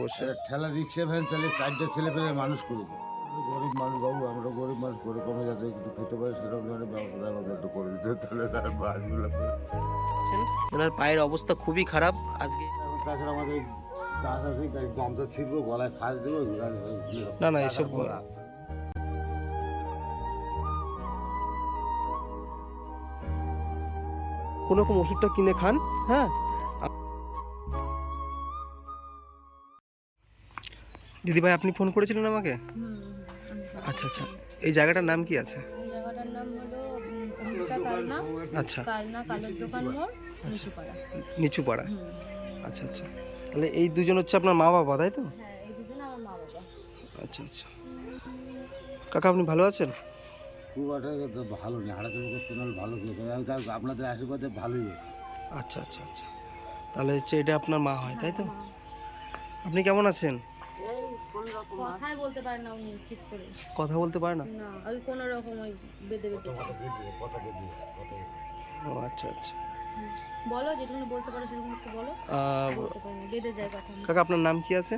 অবশ্যই। ঠেলা rickshaw van চালিয়ে 4টা ছেলে পেলে মানুষ করেছে। গরিব মানুষ বাবু, আমরা গরিব মানুষ করে কমে যাতে একটু খেতে পারি সেরকম ধরনের ব্যবস্থা আমাদের একটু করে দিতে, তাহলে তার বাসগুলো ওনার পায়ের অবস্থা খুবই খারাপ আজকে। তাছাড়া আমাদের গাছ আছে, গামছা ছিঁড়বো, গলায় ফাঁস দেবো। না না এসব কোনো রকম ওষুধটা কিনে খান। হ্যাঁ দিদিভাই, আপনি ফোন করেছিলেন আমাকে? আচ্ছা আচ্ছা, এই জায়গাটার নাম কি আছে? এই জায়গাটার নাম হলো অমৃতা কালনা। আচ্ছা, কালনা কালের দোকান মোড়, নিচুপাড়া। নিচুপাড়া। আচ্ছা আচ্ছা, তাহলে এই দুজন হচ্ছে আপনার মা বাবা, তাই তো? হ্যাঁ, এই দুজন আমার মা বাবা। আচ্ছা আচ্ছা, কাকা আপনি ভালো আছেন? খুব একটা ভালো নেই, হাঁটাচলা করতে নাহলে ভালো কি হবে, আপনাদের আশীর্বাদে ভালোই হচ্ছে। আচ্ছা আচ্ছা আচ্ছা, তাহলে হচ্ছে এটা আপনার মা হয়, তাই তো? আপনি কেমন আছেন? কথাই বলতে পারে না উনি ঠিক করে। কথা বলতে পারে না? না, ওই কোনো রকম ওই বেঁধে বেঁধে ও আচ্ছা আচ্ছা। বলো, যেটুকু বলতে পারো সেরকম একটু বলো। বলতে পারে না, বেঁধে যায় কথা। কাকা আপনার নাম কি আছে?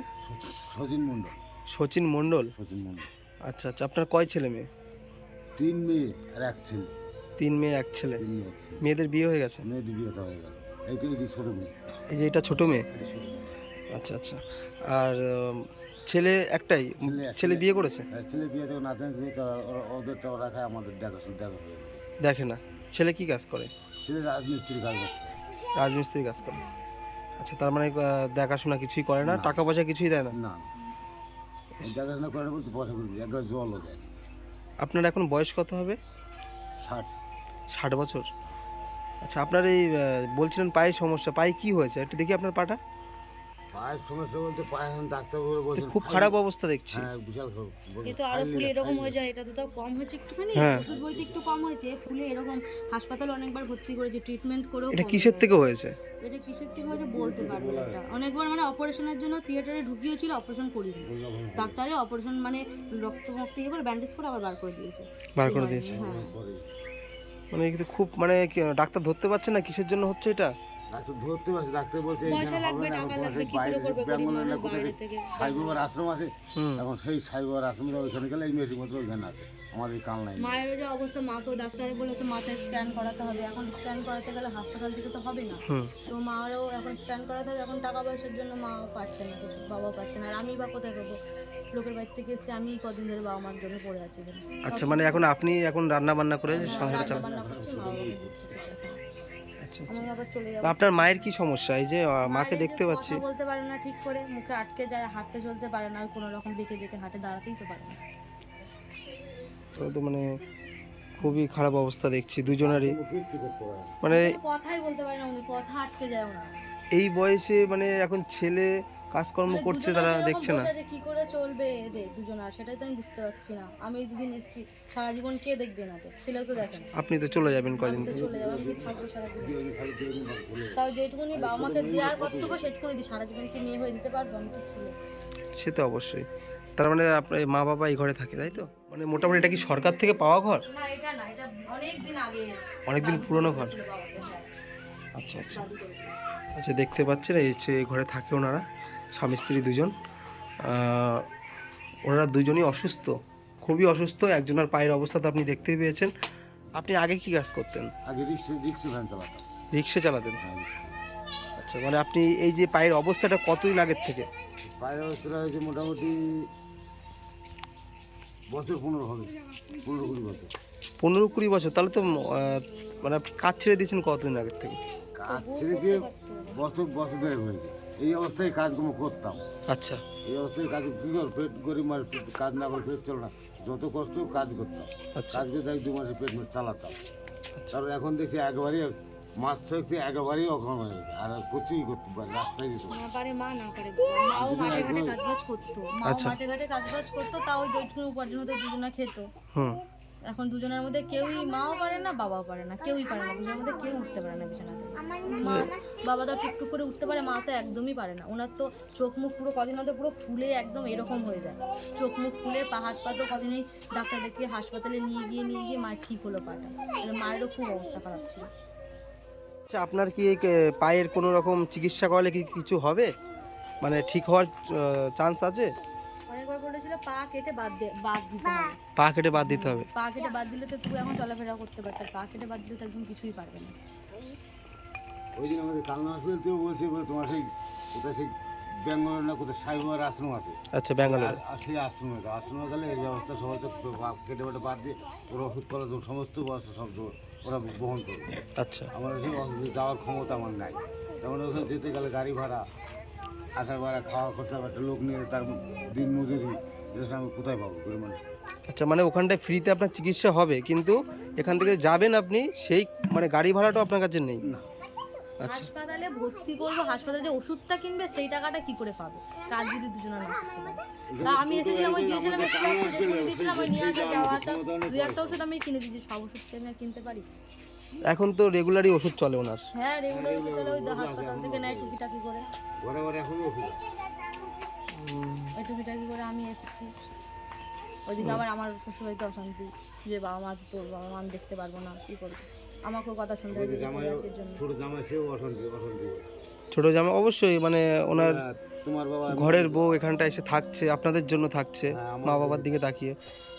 সচিন মণ্ডল। সচিন মণ্ডল। সচিন মণ্ডল। আচ্ছা আচ্ছা, আপনার কয় ছেলে মেয়ে? 3 মেয়ে আর 1 ছেলে। 3 মেয়ে 1 ছেলে। 3 মেয়ে 1 ছেলে। মেয়েদের বিয়ে হয়ে গেছে? মেয়েদের বিয়ে হয়ে গেছে। এই তো এটি ছোট মেয়ে। এই যে এটা ছোট মেয়ে? আচ্ছা আচ্ছা, আর ছেলে একটাই? ছেলে বিয়ে করেছে? ছেলে বিয়ে থেকে নাতনি বিয়ে, ওদেরটা ওরা খায়, আমাদের দেখাশোনা দেখে না। ছেলে কি কাজ করে? ছেলে রাজমিস্ত্রির কাজ করছে। রাজমিস্ত্রি কাজ করে। আচ্ছা, তার মানে দেখাশোনা কিছুই করে না, টাকা পয়সা কিছুই দেয় না? না, দেখাশোনা করে না বলতে পয়সা করবি, একবার জলও দেয়। আপনার এখন বয়স কত হবে? 60। 60 বছর। আচ্ছা, আপনার এই বলছিলেন পায়ে সমস্যা, পায়ে কি হয়েছে একটু দেখি আপনার পাটা। পায়ের সমস্যা বলতে পায়ে এখন ডাক্তারবাবু বলছেন খুব খারাপ অবস্থা দেখছি। হ্যাঁ, বিশাল খারাপ। এ তো আরো ফুলে এরকম হয়ে যায়, এটা তো তাও কম হয়েছে একটুখানি। হ্যাঁ। ওষুধ বইতে একটু কম হয়েছে, ফুলে এরকম হাসপাতালে অনেকবার ভর্তি করেছে, ট্রিটমেন্ট করেও এটা কম কিসের হয়নি। থেকে হয়েছে? এটা কিসের থেকে হয়েছে বলতে পারবো না। এটা অনেকবার মানে অপারেশনের জন্য থিয়েটারে ঢুকিয়েছিল, অপারেশন করিনি। ডাক্তারে অপারেশন মানে রক্ত ইয়ে করে ব্যান্ডেজ করে আবার বার করে দিয়েছে। বার করে দিয়েছে? হ্যাঁ। মানে কিন্তু খুব মানে ডাক্তার ধরতে পারছে না কিসের জন্য হচ্ছে এটা। ডাক্তার ধরতে পারছে, ডাক্তার বলছে পয়সা লাগবে, টাকা লাগবে, কি করে করবে গরিব মানুষ বাইরে থেকে। সাই বাবার আশ্রম আছে, এখন সেই সাই বাবার আশ্রম ওইখানে গেলে এই মেশিন মতো ওইখানে আছে, আমাদের কাল নাই। মায়েরও যে অবস্থা, মাকেও ডাক্তারে বলেছে মাথায় স্ক্যান করাতে হবে। এখন স্ক্যান করাতে গেলে হাসপাতাল থেকে তো হবে না, তো মারও এখন স্ক্যান করাতে হবে। এখন টাকা পয়সার জন্য মা পারছে না কিছু, বাবাও পারছে না। আর আমি বা কোথায় পাবো? লোকের বাড়ি থেকে এসে আমি কদিন ধরে বাবা মার জন্য পড়ে আছি। আচ্ছা, মানে এখন আপনি এখন রান্না বান্না করে সংসার চালান? রান্না করছি, মা বাবাকে দিচ্ছি। আচ্ছা, আমি আবার চলে যাবো। আপনার মায়ের কি সমস্যা? এই যে মাকে দেখতে পাচ্ছি কথা বলতে পারে না ঠিক করে, মুখে আটকে যায়, হাঁটতে চলতে পারে না, কোনো রকম বেঁকে বেঁকে হাঁটে, দাঁড়াতেই তো পারে না। তো মানে খুবই খারাপ অবস্থা দেখছি দুজনেরই, মানে কথাই বলতে পারে না উনি, কথা আটকে যায় ওনার। এই বয়সে মানে এখন ছেলে কাজকর্ম মানে করছে, দুজনে তারা যেরকম দেখছে না। বসে আছে, কি করে চলবে এদের দুজন, আর সেটাই তো আমি বুঝতে পারছি না। আমি এই দুদিন এসেছি, সারা জীবন কে দেখবে না? ছেলেও তো দেখে না। আপনি তো চলে যাবেন কদিন। আমি তো চলে যাবো, আমি কি থাকবো সারা জীবন? তাও যেটুকুনি বাবা মাকে দেওয়ার কর্তব্য সেটুকুনি দিই, সারা জীবন কি মেয়ে হয়ে দিতে পারবো? আমি তো ছেলে। সে তো অবশ্যই। তার মানে আপনার মা বাবা এই ঘরে থাকে, তাই তো? মানে মোটামুটি এটা কি সরকার থেকে পাওয়া ঘর? না, এটা না, এটা অনেক দিন আগে, অনেকদিন পুরনো ঘর। ছিল বাবাকে, হ্যাঁ। আচ্ছা আচ্ছা দাদু করে। আচ্ছা, দেখতে পাচ্ছেন এই হচ্ছে এই ঘরে থাকে ওনারা, স্বামী স্ত্রী দুজন। ওনারা দুজনই অসুস্থ, খুবই অসুস্থ। একজনের পায়ের অবস্থা তো আপনি দেখতেই পেয়েছেন। আপনি আগে কি কাজ করতেন? আগে রিক্সা ভ্যান চালাতাম। রিক্সা চালাতেন? আচ্ছা, মানে আপনি এই যে পায়ের অবস্থাটা কতদিন আগের থেকে? পায়ের অবস্থাটা হয়েছে মোটামুটি বছর 15 হবে, 15-20 বছর। 15-20 বছর? তাহলে তো মানে আপনি কাজ ছেড়ে দিয়েছেন কতদিন আগের থেকে? কাজ ছেড়ে দিয়ে বছর ধরে হয়েছে। এই অবস্থায় কাজগুলো করতাম। আচ্ছা, এই অবস্থায় কাজ কী কর, পেট গরিব মানুষ, কাজ না করে পেট চল না, যত কষ্ট কাজ করতাম। আচ্ছা, কাজ করতে 1-2 মাসে পেট চালাতাম। তারপর এখন দেখছি একেবারেই মাস ছয়েক একেবারেই অক্ষম হয়ে গেছে, আর কিছুই করতে পারে, রাস্তায় যেত না পারে মা, না পারে মাও মাঠে ঘাটে কাজবাজ করতো, মাও মাঠে ঘাটে কাজবাজ করতো, তাও ওই যেটুকু উপার্জন হতো দুজনা খেত। এখন দুজনের মধ্যে কেউই, মাও পারে না বাবাও পারে না, কেউই পারে না, দুজনের মধ্যে কেউ উঠতে পারে না বিছানা থেকে। মা, বাবা তো টুকটুক করে উঠতে পারে, মা তো একদমই পারে না। ওনার তো চোখ মুখ পুরো কদিন মধ্যে পুরো ফুলে একদম এরকম হয়ে যায়, চোখ মুখ ফুলে, পা হাত পা তো কদিনেই ডাক্তার দেখিয়ে হাসপাতালে নিয়ে গিয়ে মায়ের ঠিক হলো পাটা। মায়েরও খুব অবস্থা খারাপ ছিল। আচ্ছা, আপনার কি এই পায়ের কোনো রকম চিকিৎসা করলে কি কিছু হবে? মানে ঠিক হওয়ার চান্স আছে? অনেকবার বলেছিল পা কেটে বাদ দিতে হবে। পা কেটে বাদ দিতে হবে? পা কেটে বাদ দিলে তো তুই এখন চলাফেরা করতে পারত, পা কেটে বাদ দিলে তো একদম কিছুই পারবে না। ওই দিন আমাদের কালনা হসপিটালতেও বলছে তোমার সেই কোথায় সেই বেঙ্গলের না কোথায় সাইবার আশ্রম আছে, আচ্ছা, ব্যাঙ্গালোর। আর সেই আশ্রমে গেলে এই ব্যবস্থা সবাই তো কেটে বেটে বাদ দিয়ে ওরা ওষুধ করা সমস্ত ব্যবস্থা সব ওরা বহন করবে। আচ্ছা, আমার ওখানে যাওয়ার ক্ষমতা আমার নাই, তেমন ওখানে যেতে গেলে গাড়ি ভাড়া, আসার ভাড়া, খাওয়া খরচা, একটা লোক নিয়ে তার দিন মজুরি, এটা আমি কোথায় পাবো গরিব মানুষ? আচ্ছা, মানে ওখানটায় ফ্রিতে আপনার চিকিৎসা হবে, কিন্তু এখান থেকে যাবেন আপনি সেই মানে গাড়ি ভাড়াটাও আপনার কাছে নেই? না। আচ্ছা, হাসপাতালে ভর্তি করবো, হাসপাতালে যে ওষুধটা কিনবে সেই টাকাটা কি করে পাবে? কাজ যদি দুজনের নষ্ট ছিল। তা আমি এসেছিলাম, ওই দিয়েছিলাম, একটু কিনে দিয়েছিলাম, ওই নিয়ে আসা যাওয়া আসা, দুই একটা ওষুধ আমি কিনে দিয়েছি। সব ওষুধ কি আমি আর কিনতে পারি? এখন তো রেগুলারই ওষুধ চলে ওনার। হ্যাঁ, রেগুলার ওষুধ চলে, ওই হাসপাতাল থেকে নেয় টুকিটাকি করে। ঘরে ঘরে এখনো ওষুধ আছে। ওই টুকিটাকি করে আমি এসেছি। ওইদিকে আবার আমার শ্বশুরবাড়িতে অশান্তি, যে বাবা মা, তোর বাবা মা আমি দেখতে পারবো না, কি করবো? আমাকেও কথা শুনতে হবে জামাই, ছোট জামাই, সেও অশান্তি অশান্তি করে। ছোট জামা অবশ্যই, মানে ওনার তোমার বাবা ঘরের বউ এখানটা এসে থাকছে, আপনাদের জন্য থাকছে, মা বাবার দিকে তাকিয়ে,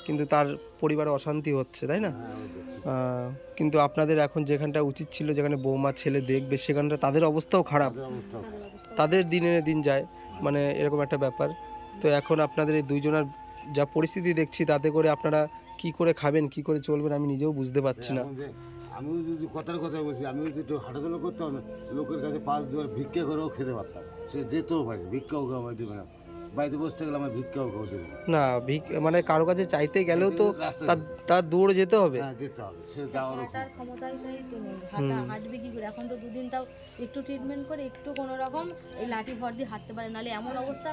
কিন্তু তার পরিবারে অশান্তি হচ্ছে, তাই না? কিন্তু আপনাদের এখন যেখানটা উচিত ছিল, যেখানে বৌমা ছেলে দেখবে, সেখানটা তাদের অবস্থাও খারাপ, অবস্থা তাদের দিনে দিন যায়, মানে এরকম একটা ব্যাপার। তো এখন আপনাদের এই দুইজনের যা পরিস্থিতি দেখছি, তাতে করে আপনারা কি করে খাবেন, কি করে চলবেন, আমি নিজেও বুঝতে পারছি না। এখন যে আমিও যদি কথার কথা বলছি, আমিও যদি একটু হাঁটাচলা করতাম না, লোকের কাছে 5 দুয়ার ভিক্ষা করেও খেতে পারতাম, সে যেতেও পারে, ভিক্ষাও কেউ আমায় দেবে না, বাড়িতে বসতে গেলে আমার ভিক্ষাও কেউ দেবে না। না, মানে কারো কাছে চাইতে গেলেও তো রাস্তায় তার দৌড়ে যেতে হবে। হ্যাঁ, যেতে হবে, সে যাওয়ারও হাঁটার ক্ষমতাই তো নেই, হাঁটবে কি করে? এখন তো দুদিন তাও একটু ট্রিটমেন্ট করে একটু কোনো রকম এই লাঠি ভর দিয়ে হাঁটতে পারে, নাহলে এমন অবস্থা,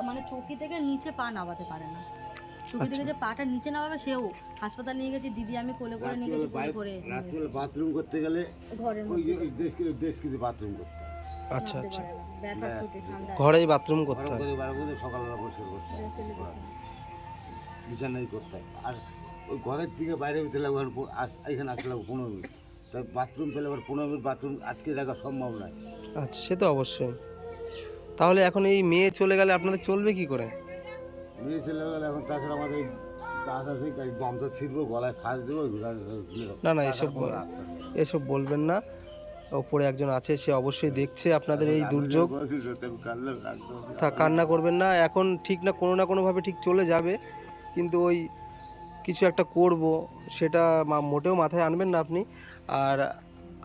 মানে চৌকি থেকে নিচে পা নামাতে পারে না। চৌকি থেকে যে পাটা নিচে নামাবে, সেও হাসপাতাল নিয়ে গেছি, দিদি আমি কোলে করে নিয়ে গেছি, কোলে করে রাত্রিবেলা বাথরুম করতে গেলে ঘরের ওই যে 10 কিলো বাথরুম করতে হয়। আচ্ছা, আচ্ছা, ব্যথার চোটে ঠান্ডা ঘরেই বাথরুম করতে ঘরে হয়। করে বার করে সকালবেলা পরিষ্কার করতে হয়, বিছানাই করতে হয়। আর ওই ঘরের থেকে বাইরে বেরোতে লাগবে এখানে আসতে লাগবে 15 মিনিট, তাই বাথরুম পেলে আবার 15 মিনিট বাথরুম আটকে রাখা সম্ভব নয়। আচ্ছা, সে তো অবশ্যই। তাহলে এখন এই মেয়ে চলে গেলে আপনাদের চলবে কি করে? মেয়ে ছেলে গেলে এখন তাছাড়া আমাদের গাছ আছে, গামছা ছিঁড়বো, গলায় ফাঁস দেবো। না না, এসব বলবেন না। ওপরে একজন আছে, সে অবশ্যই দেখছে আপনাদের এই দুর্যোগ। কান্না করবেন না, এখন ঠিক না কোনোভাবে ঠিক চলে যাবে, কিন্তু ওই কিছু একটা করব, সেটা মোটেও মাথায় আনবেন না আপনি। আর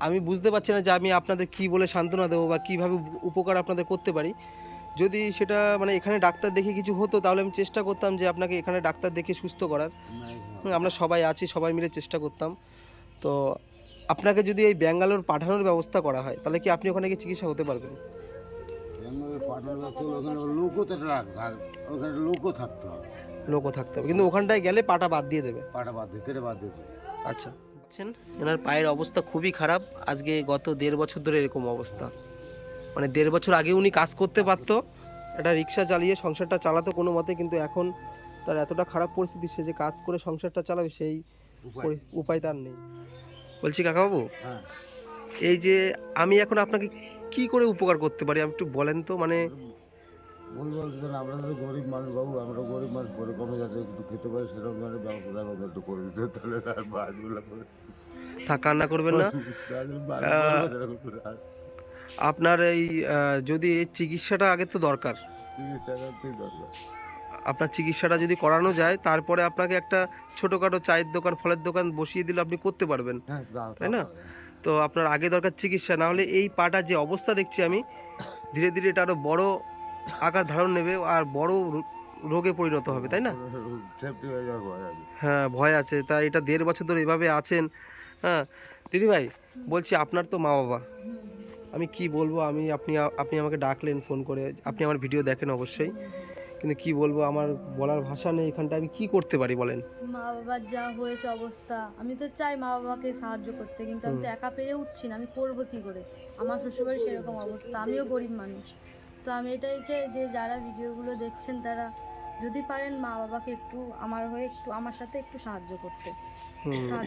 আমি বুঝতে পারছি না যে আমি আপনাদের কি বলে সান্ত্বনা দেবো বা কীভাবে উপকার আপনাদের করতে পারি। যদি সেটা মানে এখানে ডাক্তার দেখে কিছু হতো, তাহলে আমি চেষ্টা করতাম যে আপনাকে এখানে ডাক্তার দেখে সুস্থ করার। আমরা সবাই আছি, সবাই মিলে চেষ্টা করতাম। তো আপনাকে যদি এই ব্যাঙ্গালোর পাঠানোর ব্যবস্থা করা হয়, তাহলে কি আপনি ওখানে গিয়ে চিকিৎসা হতে পারবেন? লোকও থাকতে হবে, লোকও থাকতে হবে, কিন্তু ওখানটায় গেলে পাটা বাদ দিয়ে দেবে। পাটা বাদ দিয়ে কেটে বাদ দিয়ে দেবে। আচ্ছা, বুঝছেন, এনার পায়ের অবস্থা খুবই খারাপ। আজকে গত 1.5 বছর ধরে এরকম অবস্থা, মানে 1.5 বছর আগে উনি কাজ করতে পারতো, একটা রিক্সা চালিয়ে সংসারটা চালাতো কোনো মতে, কিন্তু এখন তার এতটা খারাপ পরিস্থিতি, সে যে কাজ করে সংসারটা চালাবে সেই উপায় তার নেই। বলছি কাকাবাবু, হ্যাঁ, এই যে আমি এখন আপনাকে কি করে উপকার করতে পারি, আপনি একটু বলেন তো। মানে বলবো আমরা তো গরিব মানুষ বাবু, আমরা গরিব মানুষ, করে কমে যাতে একটু খেতে পারি সেরকম ধরনের ব্যবস্থা একটু করে দিতে, তাহলে তার বাসগুলো করে কান্না করবেন না। আপনার এই যদি এই চিকিৎসাটা আগে তো দরকার, আপনার চিকিৎসাটা যদি করানো যায়, তারপরে আপনাকে একটা ছোটোখাটো চায়ের দোকান, ফলের দোকান বসিয়ে দিলে আপনি করতে পারবেন, তাই না? তো আপনার আগে দরকার চিকিৎসা, না হলে এই পাটা যে অবস্থা দেখছি আমি, ধীরে ধীরে এটা আরও বড় আকার ধারণ নেবে আর বড় রোগে পরিণত হবে, তাই না? হ্যাঁ, ভয় আছে। তাই এটা 1.5 বছর ধরে এভাবে আছেন। হ্যাঁ দিদিভাই, বলছি আপনার তো মা বাবা, আমি কি বলবো, আপনি আমাকে ডাকলেন ফোন করে, আপনি আমার ভিডিও দেখেন অবশ্যই, কিন্তু কি বলবো, আমার বলার ভাষা নেই। এখানটা আমি কি করতে পারি বলেন? মা বাবার যা হয়েছে অবস্থা, আমি তো চাই মা বাবাকে সাহায্য করতে, কিন্তু আমি তো একা পেরে উঠছি না, আমি করবো কি করে? আমার শ্বশুরবাড়ি সেরকম অবস্থা, আমিও গরিব মানুষ। তো আমি এটাই চাই যে যারা ভিডিওগুলো দেখছেন, তারা যদি পারেন মা বাবাকে একটু আমার হয়ে একটু আমার সাথে একটু সাহায্য করতে।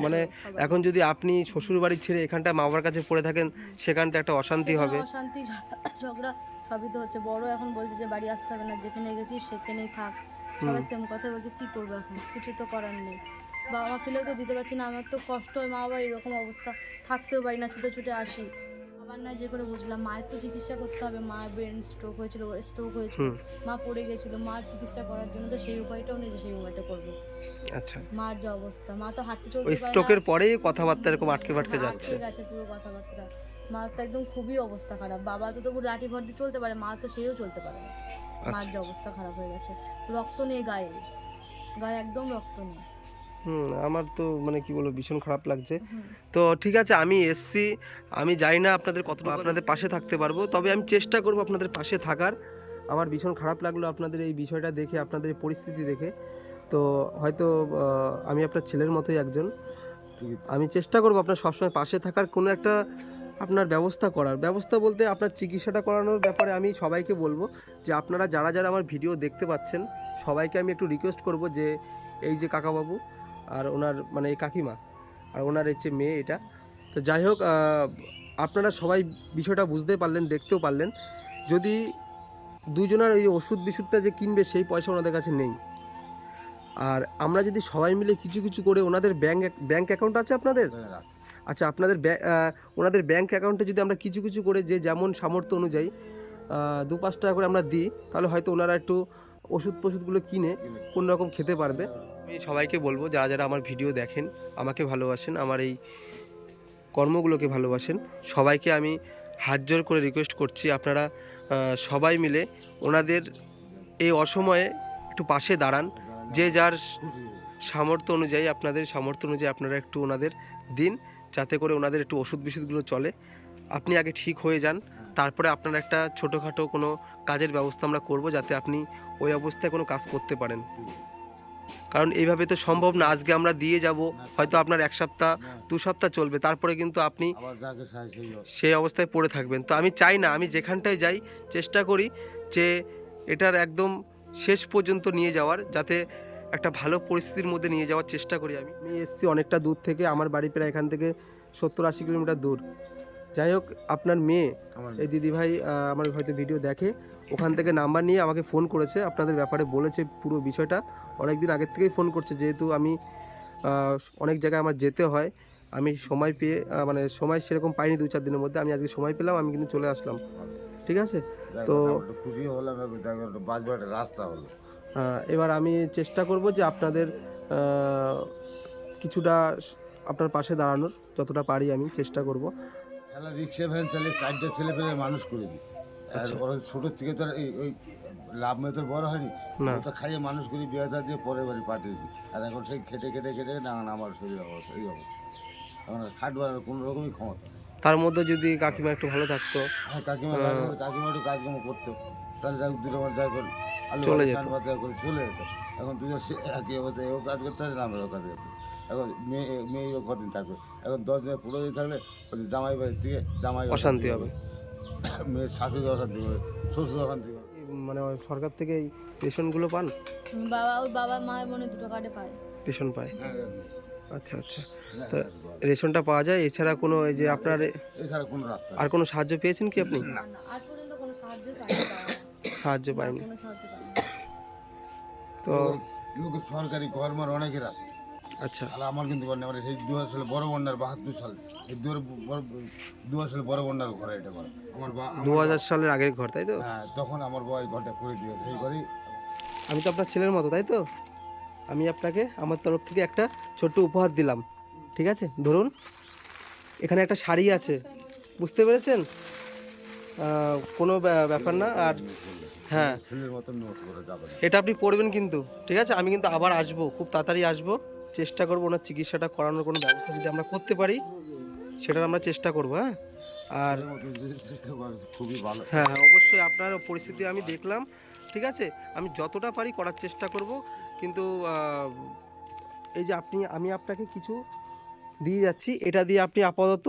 মানে এখন যদি আপনি শ্বশুর বাড়ি ছেড়ে এখানটা মা বাবার কাছে পড়ে থাকেন, সেখানটা একটা অশান্তি হবে, অশান্তি ঝগড়া সবই তো হচ্ছে। বড় এখন বলছে যে বাড়ি আসতে হবে না, যেখানে গেছিস সেখানেই থাক। সবাই সেম কথা বলছে, কি করবো এখন, কিছু তো করার নেই। বাবা মা ফেলেও তো দিতে পারছি না, আমার তো কষ্ট হয়, মা বাবা এরকম অবস্থা, থাকতেও পারি না, ছুটে ছুটে আসি। আবার না যে করে বুঝলাম মায়ের তো চিকিৎসা করতে হবে, মা ব্রেন স্ট্রোক হয়েছিল, মা পড়ে গেছিল, মার চিকিৎসা করার জন্য তো সেই উপায়টাও নেই যে সেই উপায়টা করবো। আচ্ছা, মার যে অবস্থা, মা তো হাঁটতে চলতে ওই পারে না, স্ট্রোকের পরেই কথাবার্তা এরকম আটকে যাচ্ছে। ঠিক আছে পুরো কথাবার্তা। মা তো একদম খুবই অবস্থা খারাপ, বাবা তো তবু লাঠি ভর দিয়ে চলতে পারে, মা তো সেও চলতে পারে না। মার যে অবস্থা খারাপ হয়ে গেছে, রক্ত নেই গায়ে, গায়ে একদম রক্ত নেই। আমার তো মানে কি বলবো, ভীষণ খারাপ লাগছে। তো ঠিক আছে, আমি এসছি, আমি জানি না আপনাদের কতটা আপনাদের পাশে থাকতে পারবো, তবে আমি চেষ্টা করব আপনাদের পাশে থাকার। আমার ভীষণ খারাপ লাগলো আপনাদের এই বিষয়টা দেখে, আপনাদের এই পরিস্থিতি দেখে। তো হয়তো আমি আপনার ছেলের মতোই একজন, আমি চেষ্টা করব আপনার সবসময় পাশে থাকার, কোনো একটা আপনার ব্যবস্থা বলতে আপনার চিকিৎসাটা করানোর ব্যাপারে আমি সবাইকে বলবো যে আপনারা যারা যারা আমার ভিডিও দেখতে পাচ্ছেন সবাইকে আমি একটু রিকোয়েস্ট করব যে এই যে কাকাবাবু আর ওনার মানে এই কাকিমা আর ওনার হচ্ছে মেয়ে, এটা তো যাই হোক, আপনারা সবাই বিষয়টা বুঝতে পারলেন, দেখতেও পারলেন। যদি দুজনের এই ওষুধটা যে কিনবে সেই পয়সা ওনাদের কাছে নেই, আর আমরা যদি সবাই মিলে কিছু কিছু করে ওনাদের ব্যাংক অ্যাকাউন্ট আছে আপনাদের? আচ্ছা, আপনাদের ওনাদের ব্যাংক অ্যাকাউন্টে যদি আমরা কিছু কিছু করে যে যেমন সামর্থ্য অনুযায়ী 2-5 টাকা করে আমরা দিই, তাহলে হয়তো ওনারা একটু ওষুধগুলো কিনে কোনো রকম খেতে পারবে। আমি সবাইকে বলবো যারা যারা আমার ভিডিও দেখেন, আমাকে ভালোবাসেন, আমার এই কর্মগুলোকে ভালোবাসেন, সবাইকে আমি হাত জোর করে রিকোয়েস্ট করছি আপনারা সবাই মিলে ওনাদের এই অসময়ে একটু পাশে দাঁড়ান। যে যার সামর্থ্য অনুযায়ী, আপনাদের সামর্থ্য অনুযায়ী আপনারা একটু ওনাদের দিন, যাতে করে ওনাদের একটু ওষুধগুলো চলে। আপনি আগে ঠিক হয়ে যান, তারপরে আপনার একটা ছোটোখাটো কোনো কাজের ব্যবস্থা আমরা করব, যাতে আপনি ওই অবস্থায় কোনো কাজ করতে পারেন। কারণ এইভাবে তো সম্ভব না, আজকে আমরা দিয়ে যাব, হয়তো আপনার 1 সপ্তাহ 2 সপ্তাহ চলবে, তারপরে কিন্তু আপনি সেই অবস্থায় পড়ে থাকবেন। তো আমি চাই না, আমি যেখানটায় যাই চেষ্টা করি যে এটার একদম শেষ পর্যন্ত নিয়ে যাওয়ার, যাতে একটা ভালো পরিস্থিতির মধ্যে নিয়ে যাওয়ার চেষ্টা করি। আমি এসেছি অনেকটা দূর থেকে, আমার বাড়ি প্রায় এখান থেকে 70-80 কিলোমিটার দূর। যাই হোক, আপনার মেয়ে এই দিদিভাই আমার হয়তো ভিডিও দেখে, ওখান থেকে নাম্বার নিয়ে আমাকে ফোন করেছে, আপনাদের ব্যাপারে বলেছে পুরো বিষয়টা, অনেক দিন আগের থেকেই ফোন করছে। যেহেতু আমি অনেক জায়গায় আমার যেতে হয়, আমি সময় পেয়ে মানে সময় সেরকম পাইনি 2-4 দিনের মধ্যে, আমি আজকে সময় পেলাম, আমি কিন্তু চলে আসলাম। ঠিক আছে, তো খুশি হলাম, বাঁচবার একটা রাস্তা হলো। এবার আমি চেষ্টা করব যে আপনাদের কিছুটা আপনার পাশে দাঁড়ানোর, যতটা পারি আমি চেষ্টা করব। খেলা রিক্সা ভ্যান চালিয়ে 4টে ছেলে পেলে মানুষ করে দিই। আর ওরা ছোটোর থেকে তো আর ওই লাভ মেয়ে তো বড় হয়নি, তো খাইয়ে মানুষ করি, বিয়ে দিয়ে পরের বাড়ি পাঠিয়ে দিই। আর এখন সেই খেটে না আমার শরীর অবস্থা এই অবস্থা, এখন খাটবার কোনো রকমই ক্ষমতা। তার মধ্যে যদি কাকিমা একটু ভালো থাকতো, হ্যাঁ, কাকিমা একটু কাজকর্ম করতো, তাহলে দুটো যা করে চলে যেত, করে চলে যেত। এখন দুজন একই অবস্থা, এও কাজ করতে হবে না, আমরাও কাজ করতে। এখন মেয়েও কদিন থাকবে, এখন 10 দিনে 15 দিন থাকলে জামাই বাড়ির থেকে অশান্তি হবে, মেয়ের শাশুড়ি অশান্তি হবে, শ্বশুর অশান্তি হবে। মানে সরকার থেকে এই রেশনগুলো পান? বাবা মায়ের মনে দুটো কার্ডে পায়, রেশন পায়। আচ্ছা, তো রেশনটা পাওয়া যায়, এছাড়া কোনো এই যে আপনার এছাড়া কোনো রাস্তা আর কোনো সাহায্য পেয়েছেন কি আপনি? না, আজ পর্যন্ত কোনো সাহায্য পাইনি। তো লোকের সরকারি কর্মের অনেকের আছে। আচ্ছা, তাহলে আমার কিন্তু মানে সেই 2000 সালে বড় বন্যার 72 সালে, এই 2000 সালে বড় বন্যার ঘরে এটা করে আমার 2000 সালের আগের ঘর, তাই তো? হ্যাঁ, তখন আমার বাবা এই ঘরটা করে দিয়েছে। সেই ঘরেই আমি তো আপনার ছেলের মতো, তাই তো? আমি আপনাকে আমার তরফ থেকে একটা ছোট্ট উপহার দিলাম, ঠিক আছে? ধরুন, এখানে একটা শাড়ি আছে, বুঝতে পেরেছেন? কোনো ব্যাপার না। আর হ্যাঁ, ছেলের মতন নোট করে যাবে, এটা আপনি পড়বেন কিন্তু, ঠিক আছে? আমি কিন্তু আবার আসবো, খুব তাড়াতাড়ি আসবো, চেষ্টা করবো ওনার চিকিৎসাটা করানোর কোনো ব্যবস্থা যদি আমরা করতে পারি সেটার আমরা চেষ্টা করবো। হ্যাঁ, আর খুবই ভালো। হ্যাঁ, অবশ্যই আপনার পরিস্থিতি আমি দেখলাম, ঠিক আছে? আমি যতটা পারি করার চেষ্টা করব, কিন্তু এই যে আমি আপনাকে কিছু দিয়ে যাচ্ছি, এটা দিয়ে আপনি আপাতত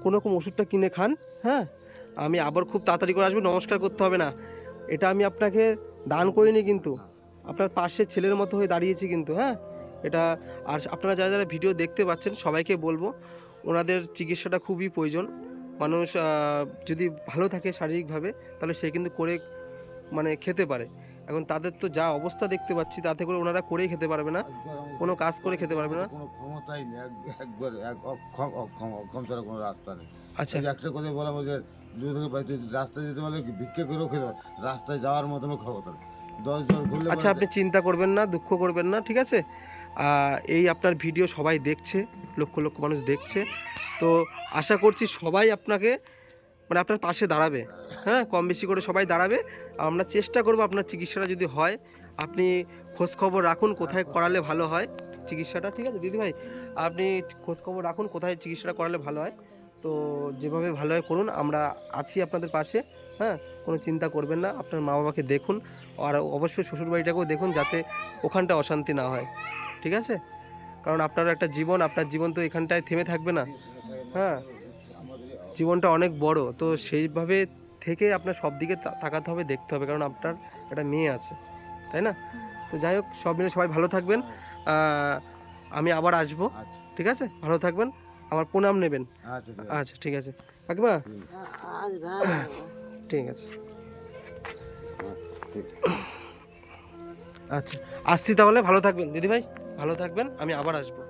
কোনো রকম ওষুধটা কিনে খান। হ্যাঁ, আমি আবার খুব তাড়াতাড়ি করে আসবো, নমস্কার করতে হবে না, এটা আমি আপনাকে দান করিনি, কিন্তু আপনার পাশে ছেলের মতো হয়ে দাঁড়িয়েছি কিন্তু। হ্যাঁ, এটা আর আপনারা যারা যারা ভিডিও দেখতে পাচ্ছেন সবাইকে বলবো ওনাদের চিকিৎসাটা খুবই প্রয়োজন, মানুষ যদি ভালো থাকে শারীরিকভাবে তাহলে সে কিন্তু করে মানে খেতে পারে। এখন তাদের তো যা অবস্থা দেখতে পাচ্ছি তাতে করে ওনারা করেই খেতে পারবে না, কোনো কাজ করে খেতে পারবে না। কোনো ক্ষমতাই নেই, একবার অক্ষম ছাড়া কোনো রাস্তা নেই। আচ্ছা এই একটা কথা বলা যে রাস্তায় যেতে পারলে ভিক্ষে করেও খেতে পারে, রাস্তায় যাওয়ার মতনও ক্ষমতা নেই। 10 জন ঘুরলে আচ্ছা, আপনি চিন্তা করবেন না, দুঃখ করবেন না, ঠিক আছে? এই আপনার ভিডিও সবাই দেখছে, লক্ষ লক্ষ মানুষ দেখছে, তো আশা করছি সবাই আপনাকে মানে আপনার পাশে দাঁড়াবে। হ্যাঁ, কম বেশি করে সবাই দাঁড়াবে। আমরা চেষ্টা করব আপনার চিকিৎসাটা যদি হয়, আপনি খোঁজখবর রাখুন কোথায় করালে ভালো হয় চিকিৎসাটা, ঠিক আছে দিদিভাই? আপনি খোঁজখবর রাখুন কোথায় চিকিৎসাটা করালে ভালো হয়, তো যেভাবে ভালো হয় করুন, আমরা আছি আপনাদের পাশে। হ্যাঁ, কোনো চিন্তা করবেন না, আপনার মা বাবাকে দেখুন, আর অবশ্যই শ্বশুরবাড়িটাকেও দেখুন যাতে ওখানটা অশান্তি না হয়, ঠিক আছে? কারণ আপনার একটা জীবন, আপনার জীবন তো এখানটায় থেমে থাকবে না। হ্যাঁ, জীবনটা অনেক বড়, তো সেইভাবে থেকে আপনার সব দিকে তাকাতে হবে, দেখতে হবে, কারণ আপনার একটা মেয়ে আছে, তাই না? তো যাই হোক, সব মিলে সবাই ভালো থাকবেন। আমি আবার আসবো, আচ্ছা ঠিক আছে? ভালো থাকবেন, আমার প্রণাম নেবেন। আচ্ছা আচ্ছা ঠিক আছে কাকিমা, ঠিক আছে। আচ্ছা আসছি তাহলে, ভালো থাকবেন দিদিভাই, ভালো থাকবেন, আমি আবার আসবো।